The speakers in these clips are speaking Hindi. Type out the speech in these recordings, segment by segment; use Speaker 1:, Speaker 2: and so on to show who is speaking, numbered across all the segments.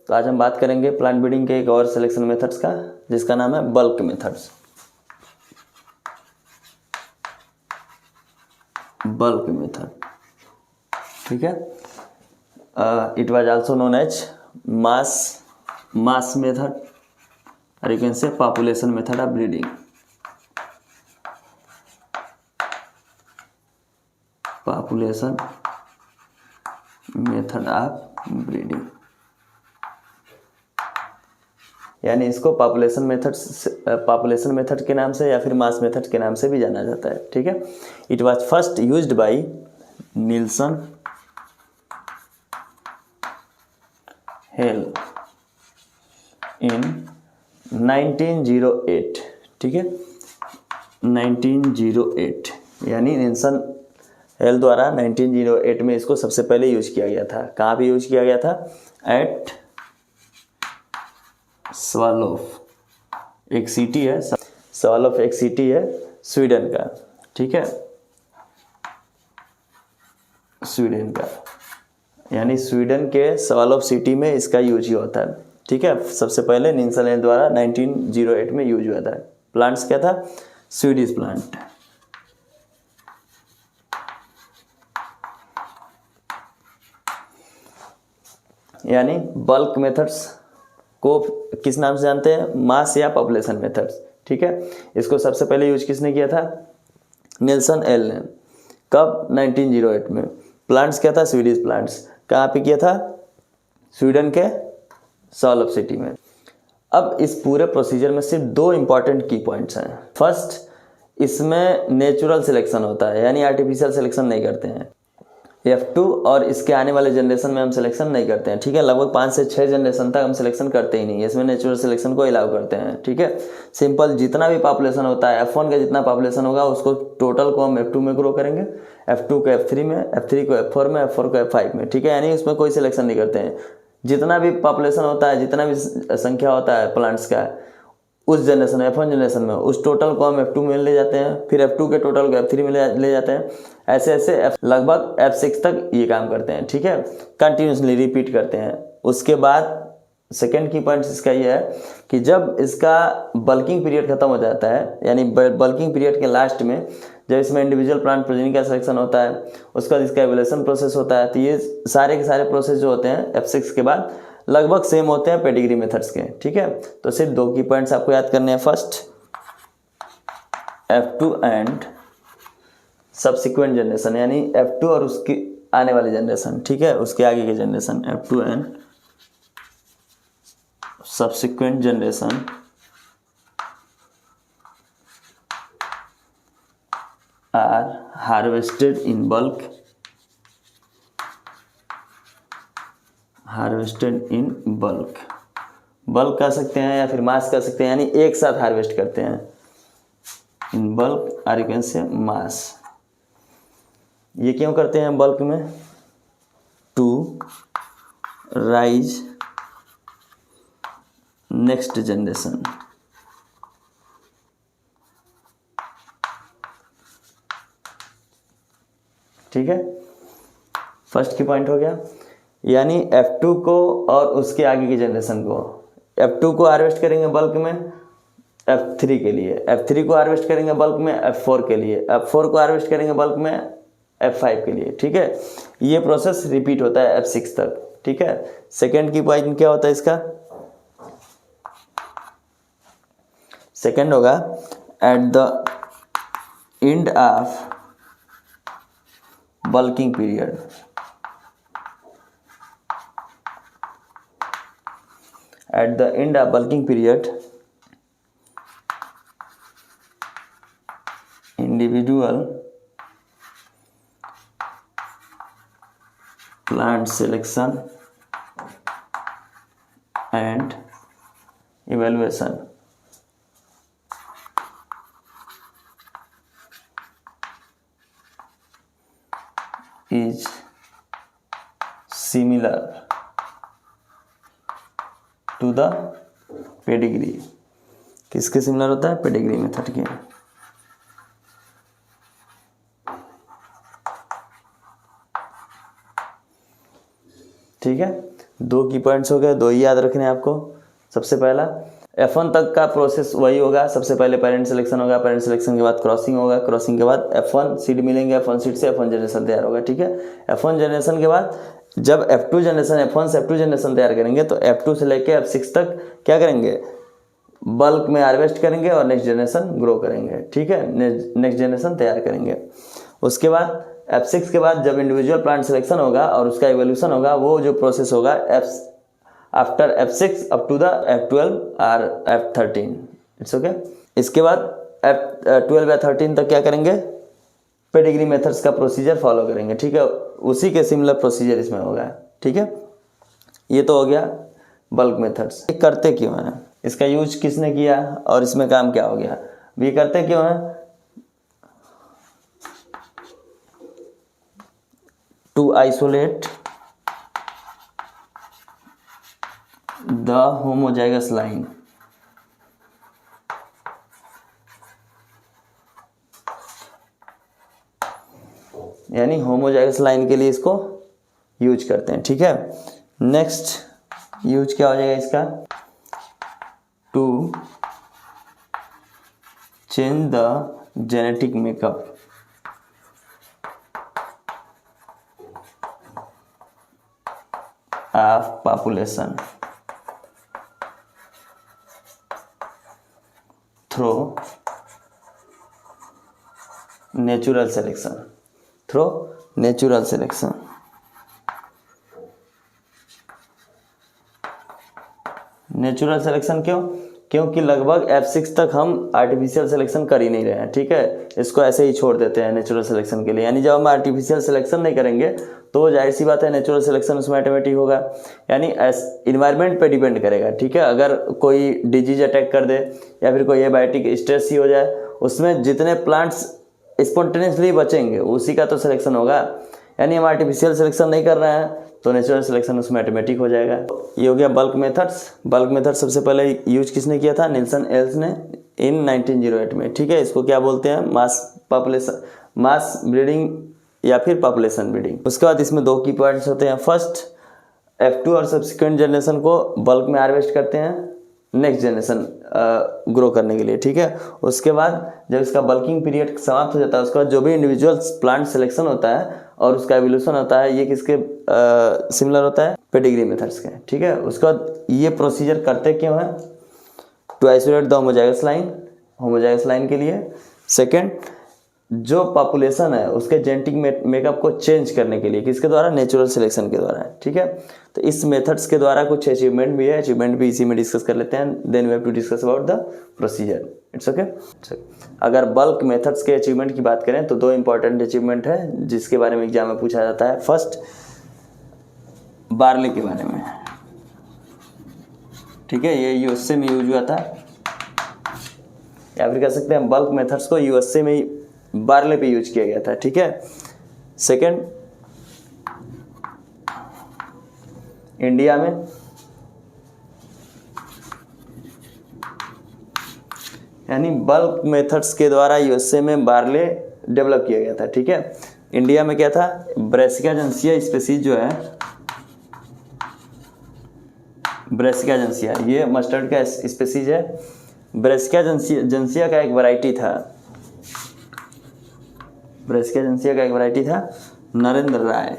Speaker 1: तो आज हम बात करेंगे प्लांट ब्रीडिंग के एक और सिलेक्शन मेथड्स का, जिसका नाम है बल्क मेथड्स। बल्क मेथड, ठीक है। It was also known as mass method और you can say population method of breeding. Population method of breeding, यानी इसको पॉपुलेशन मेथड के नाम से या फिर मास मेथड के नाम से भी जाना जाता है, ठीक है। It was first used by Nilsson Ehle in 1908, ठीक है, 1908, यानी निल्सन हेल द्वारा 1908 में इसको सबसे पहले यूज किया गया था। कहाँ पे यूज किया गया था? एट स्वालोफ, एक सिटी है, स्वालोफ एक सिटी है स्वीडन का, ठीक है, स्वीडन का, यानी स्वीडन के स्वालोफ सिटी में इसका यूज ही होता है, ठीक है। सबसे पहले निल्सन हेल द्वारा 1908 में यूज हुआ था। प्लांट्स क्या था? स्वीडिश प्लांट, यानी बल्क मेथड्स को किस नाम से जानते हैं? मास या पॉपुलेशन मेथड्स, ठीक है। इसको सबसे पहले यूज किसने किया था? निल्सन हेल ने। कब? 1908 में। प्लांट्स क्या था? Swedish plants. कहाँ पे किया था? स्वीडन के स्वालोफ सिटी में। अब इस पूरे प्रोसीजर में सिर्फ दो इंपॉर्टेंट की पॉइंट्स हैं। फर्स्ट, इसमें नेचुरल सिलेक्शन होता है, यानी आर्टिफिशियल सिलेक्शन नहीं करते हैं। F2 और इसके आने वाले जनरेशन में हम सिलेक्शन नहीं करते हैं, ठीक है। लगभग 5 से 6 जनरेशन तक हम सिलेक्शन करते ही नहीं है, इसमें नेचुरल सिलेक्शन को अलाउ करते हैं, ठीक है। सिंपल जितना भी पॉपुलेशन होता है, F1 का जितना पॉपुलेशन होगा उसको टोटल को हम F2 में ग्रो करेंगे, F2 को F3 में, F3 को F4 में, F4 को F5 में, ठीक है। यानी उसमें कोई सिलेक्शन नहीं करते हैं। जितना भी पॉपुलेशन होता है, जितना भी संख्या होता है प्लांट्स का उस जनरेशन में, F1 जनरेशन में, उस टोटल को हम F2 में ले जाते हैं, फिर F2 के टोटल को F3 में ले जाते हैं। ऐसे ऐसे लगभग F6 तक ये काम करते हैं, ठीक है। कंटिन्यूसली रिपीट करते हैं। उसके बाद सेकेंड की पॉइंट इसका ये है कि जब इसका बल्किंग पीरियड खत्म हो जाता है, यानी बल्किंग पीरियड के लास्ट में जब इसमें इंडिविजुअल प्लांट प्रोजेनी का सिलेक्शन होता है, उसका इसका एवोल्यूशन प्रोसेस होता है, तो ये सारे के सारे प्रोसेस जो होते हैं F6 के बाद लगभग सेम होते हैं पेडिग्री मेथड्स के, ठीक है। तो सिर्फ दो की पॉइंट्स आपको याद करने हैं। First, F2 and subsequent generation, यानी F2 और उसकी आने वाली जनरेशन, ठीक है, उसके आगे की generation, F2 and subsequent generation are harvested in bulk, harvested in bulk. Bulk कह सकते हैं या फिर मास कह सकते हैं, यानी एक साथ हार्वेस्ट करते हैं। इन बल्क और यू कैन से मास। ये क्यों करते हैं बल्क में? टू राइज नेक्स्ट जनरेशन, ठीक है। फर्स्ट की पॉइंट हो गया, यानी F2 को और उसके आगे की जनरेशन को, F2 को हार्वेस्ट करेंगे बल्क में F3 के लिए, F3 को हार्वेस्ट करेंगे बल्क में F4 के लिए, F4 को हार्वेस्ट करेंगे बल्क में F5 के लिए, ठीक है। ये प्रोसेस रिपीट होता है F6 तक, ठीक है। सेकेंड की पॉइंट क्या होता है इसका? सेकेंड होगा at the end of bulking period, at the end of bulking period, individual plant selection and evaluation is similar to the pedigree. किसके सिमिलर होता है? पेडिग्री मेथड के, ठीक है। 2 की पॉइंट्स हो गए, 2 ही याद रखने हैं आपको। सबसे पहला F1 तक का प्रोसेस वही होगा, सबसे पहले पेरेंट सिलेक्शन होगा, पेरेंट सिलेक्शन के बाद क्रॉसिंग होगा, क्रॉसिंग के बाद F1 सीड मिलेंगे, F1 सीड से F1 जनरेशन तैयार होगा, ठीक है। F1 जनरेशन के बाद जब F2 जनरेशन, F1 से F2 जनरेशन तैयार करेंगे तो F2 से लेके F6 तक क्या करेंगे, बल्क में हार्वेस्ट करेंगे और नेक्स्ट जनरेशन ग्रो करेंगे, ठीक है, नेक्स्ट जनरेशन तैयार करेंगे। उसके बाद F6 के बाद जब इंडिविजुअल प्लांट सिलेक्शन होगा और उसका इवोल्यूशन होगा, वो जो प्रोसेस होगा after F6 up to the F12 और F13, इट्स ओके। इसके बाद F12 या 13 तक क्या करेंगे, पेडिग्री मेथड्स का प्रोसीजर फॉलो करेंगे, ठीक है। उसी के सिमिलर प्रोसीजर इसमें होगा, ठीक है। ये तो हो गया बल्क मेथड्स। ये करते क्यों हैं, इसका यूज किसने किया और इसमें काम क्या हो गया, ये करते क्यों हैं, to isolate the homozygous line, यानी होमोजाइगस लाइन के लिए इसको यूज करते हैं, ठीक है। नेक्स्ट यूज क्या हो जाएगा इसका, to change the genetic makeup of population through natural selection, through natural selection. Natural selection क्यों, क्योंकि लगभग F6 तक हम आर्टिफिशियल सिलेक्शन कर ही नहीं रहे हैं, ठीक है, इसको ऐसे ही छोड़ देते हैं नेचुरल सिलेक्शन के लिए। यानी जब हम आर्टिफिशियल सिलेक्शन नहीं करेंगे तो जाहिर सी बात है नेचुरल सिलेक्शन उसमें ऑटोमेटिक होगा, यानी इन्वायरमेंट पे डिपेंड करेगा, ठीक है। अगर कोई डिजीज अटैक कर दे या फिर कोई एबायोटिक स्ट्रेस ही हो जाए, उसमें जितने प्लांट्स स्पॉन्टेनियसली बचेंगे उसी का तो सिलेक्शन होगा। यानी हम आर्टिफिशियल सिलेक्शन नहीं कर रहे हैं तो नेचुरल सिलेक्शन उसमें ऑटोमेटिक हो जाएगा। ये हो गया बल्क मेथड्स। बल्क मेथड सबसे पहले यूज किसने किया था, निल्सन एल्स ने इन 1908 में, ठीक है। इसको क्या बोलते हैं, मास ब्रीडिंग या फिर पॉपुलेशन ब्रीडिंग। उसके बाद इसमें 2 की पॉइंट्स होते हैं। फर्स्ट, F2 और सब्सिक्वेंट जनरेशन को बल्क में हार्वेस्ट करते हैं नेक्स्ट जनरेशन ग्रो करने के लिए, ठीक है। उसके बाद जब इसका बल्किंग पीरियड समाप्त हो जाता है, उसके बाद जो भी इंडिविजुअल प्लांट सिलेक्शन होता है और उसका एवोल्यूशन होता है, ये किसके सिमिलर होता है, पेडिग्री मेथड्स के, ठीक है। उसके बाद ये प्रोसीजर करते क्यों है, to isolate the homozygous line, homozygous line के लिए। सेकेंड, जो पॉपुलेशन है उसके जेनेटिक मेकअप को चेंज करने के लिए, किसके द्वारा, नेचुरल सिलेक्शन के द्वारा, ठीक है। तो इस मेथड्स के द्वारा कुछ अचीवमेंट भी है, अचीवमेंट भी इसी में डिस्कस कर लेते हैं। Then we have to discuss about the procedure, it's okay. अगर बल्क मेथड्स के अचीवमेंट की बात करें तो 2 इंपॉर्टेंट अचीवमेंट है जिसके बारे में एग्जाम में पूछा जाता है। फर्स्ट, बार्ले के बारे में, ठीक है, ये यूएसए में यूज हुआ था, या फिर कह सकते हैं बल्क मेथड्स को यूएसए में बार्ले पे यूज किया गया था, ठीक है। सेकेंड, इंडिया में यानी बल्क मेथड्स के द्वारा यूएसए में बार्ले डेवलप किया गया था, ठीक है। इंडिया में क्या था, ब्रेसिका जेनेसिया स्पीसीज जो है, ब्रेसिका जेनेसिया, ये मस्टर्ड का स्पीसीज है। ब्रेसिका जेनेसिया का एक वैरायटी था, ब्रेसिका जेनेसिया का एक वैरायटी था नरेंद्र राय,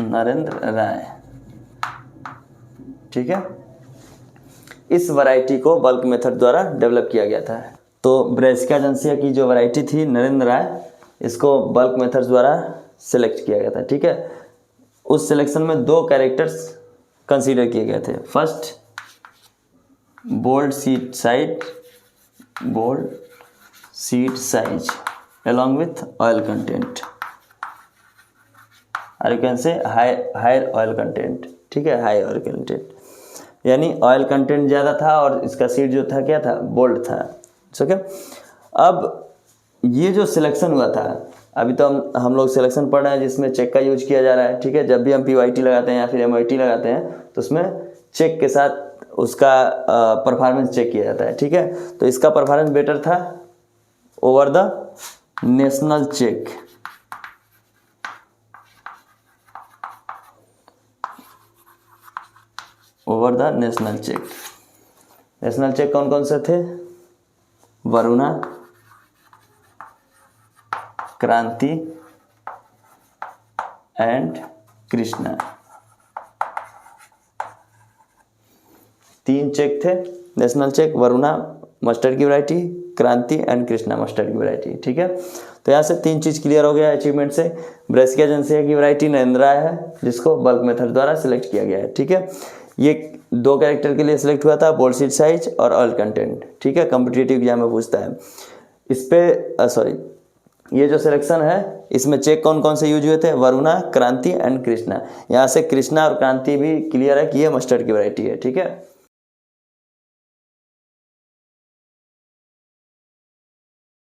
Speaker 1: नरेंद्र राय, ठीक है। इस वैरायटी को बल्क मेथड द्वारा डेवलप किया गया था। तो ब्रेसिका जेनेसिया की जो वैरायटी थी नरेंद्र राय, इसको बल्क मेथड द्वारा सिलेक्ट किया गया था, ठीक है। उस सिलेक्शन में 2 कैरेक्टर्स कंसीडर किए गए थे। First, bold seed size along with oil content, और you can say higher oil content, ठीक है, हाई ऑयल कंटेंट, यानी ऑयल कंटेंट ज़्यादा था और इसका सीड जो था क्या था, बोल्ड था, ठीक है। अब ये जो सिलेक्शन हुआ था, अभी तो हम लोग सिलेक्शन पढ़ रहे हैं जिसमें चेक का यूज किया जा रहा है, ठीक है। जब भी हम PYT लगाते हैं या फिर MIT लगाते हैं तो उसमें चेक के साथ उसका परफॉर्मेंस चेक किया जाता है, ठीक है। तो इसका परफॉर्मेंस बेटर था over the national check, over the national check. National check कौन कौन से थे? वरुणा, क्रांति एंड कृष्णा। 3 चेक थे नेशनल चेक, वरुणा मस्टर्ड की variety, Kranti and Krishna mustard की वैरायटी। ठीक है, तो यहाँ से 3 चीज़ क्लियर हो गया अचीवमेंट से। ब्रेस्किया जेनेसिया की वैरायटी नरेंद्रा है, जिसको बल्क मेथड द्वारा सिलेक्ट किया गया है। ठीक है, ये 2 कैरेक्टर के लिए सिलेक्ट हुआ था, बोल्ड सीट साइज और ऑयल कंटेंट। ठीक है, कॉम्पिटिटिव एग्जाम में पूछता है। इस पे ये जो सिलेक्शन है, इसमें चेक कौन कौन से यूज हुए थे? वरुणा, क्रांति एंड कृष्णा। यहाँ से कृष्णा और क्रांति भी क्लियर है कि ये मस्टर्ड की वैरायटी है। ठीक है,